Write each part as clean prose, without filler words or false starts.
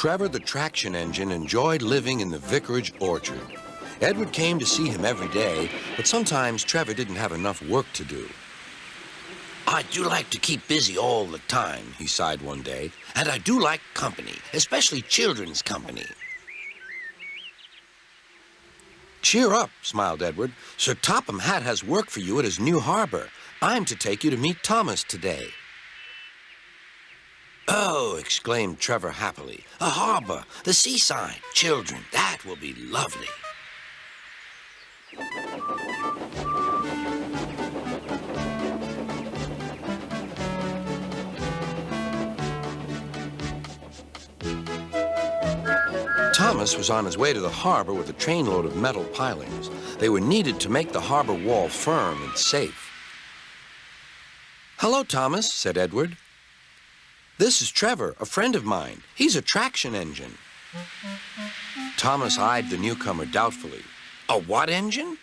Trevor the traction engine enjoyed living in the vicarage orchard. Edward came to see him every day, but sometimes Trevor didn't have enough work to do. I do like to keep busy all the time, He sighed one day. and I do like company, especially children's company. Cheer up, smiled Edward. Sir Topham Hatt has work for you at his new harbor. I'm to take you to meet Thomas today. Oh, exclaimed Trevor happily. A harbor, the seaside. Children, that will be lovely. Thomas was on his way to the harbor with a trainload of metal pilings. They were needed to make the harbor wall firm and safe. Hello, Thomas, said Edward. This is Trevor, a friend of mine. He's a traction engine. Thomas eyed the newcomer doubtfully. A what engine?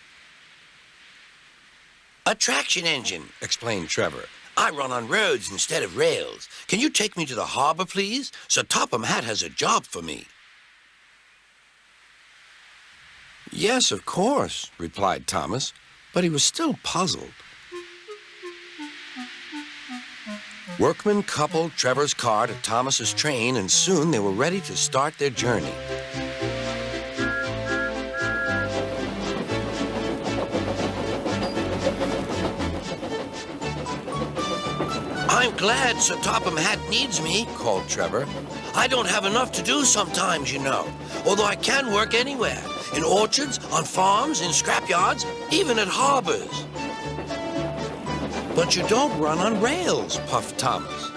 A traction engine, Explained Trevor. I run on roads instead of rails. Can you take me to the harbor, please? Sir Topham Hatt has a job for me. Yes, of course, replied Thomas, but he was still puzzled. Workmen coupled Trevor's car to Thomas's train, and soon they were ready to start their journey. I'm glad Sir Topham Hatt needs me, Called Trevor. I don't have enough to do sometimes, you know, although I can work anywhere, in orchards, on farms, in scrapyards, even at harbors. But you don't run on rails, puffed Thomas.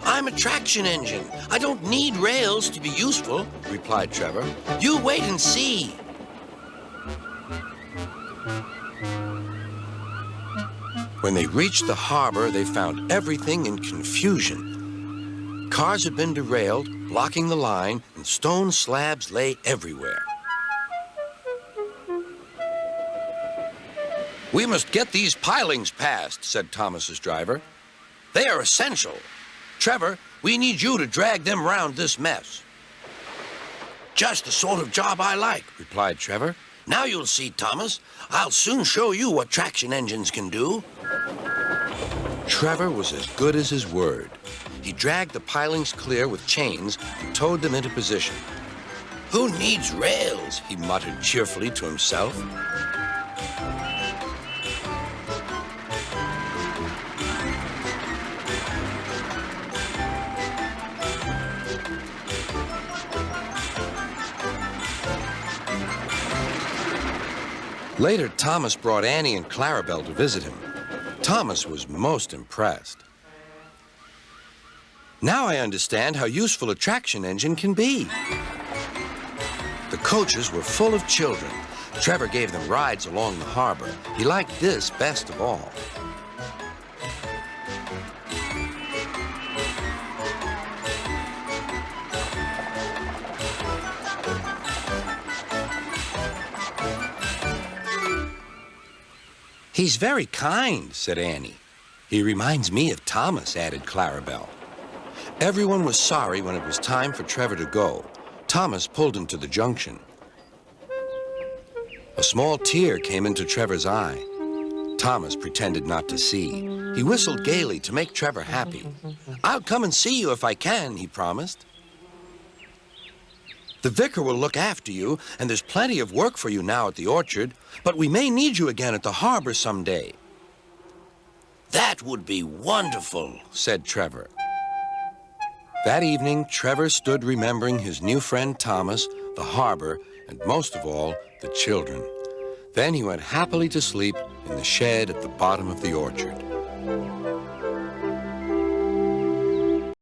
I'm a traction engine. I don't need rails to be useful, Replied Trevor. You wait and see. When they reached the harbor, they found everything in confusion. Cars had been derailed, blocking the line, and stone slabs lay everywhere. We must get these pilings past, said Thomas's driver. They are essential. Trevor, we need you to drag them round this mess. Just the sort of job I like, Replied Trevor. Now you'll see, Thomas. I'll soon show you what traction engines can do. Trevor was as good as his word. He dragged the pilings clear with chains and towed them into position. Who needs rails? He muttered cheerfully to himself. Later, Thomas brought Annie and Clarabelle to visit him. Thomas was most impressed. Now I understand how useful a traction engine can be. The coaches were full of children. Trevor gave them rides along the harbor. He liked this best of all. He's very kind, said Annie. He reminds me of Thomas, added Clarabelle. Everyone was sorry when it was time for Trevor to go. Thomas pulled him to the junction. A small tear came into Trevor's eye. Thomas pretended not to see. He whistled gaily to make Trevor happy. I'll come and see you if I can, he promised. The vicar will look after you, and there's plenty of work for you now at the orchard, but we may need you again at the harbor someday. That would be wonderful, said Trevor. That evening, Trevor stood remembering his new friend Thomas, the harbor, and most of all, the children. Then he went happily to sleep in the shed at the bottom of the orchard.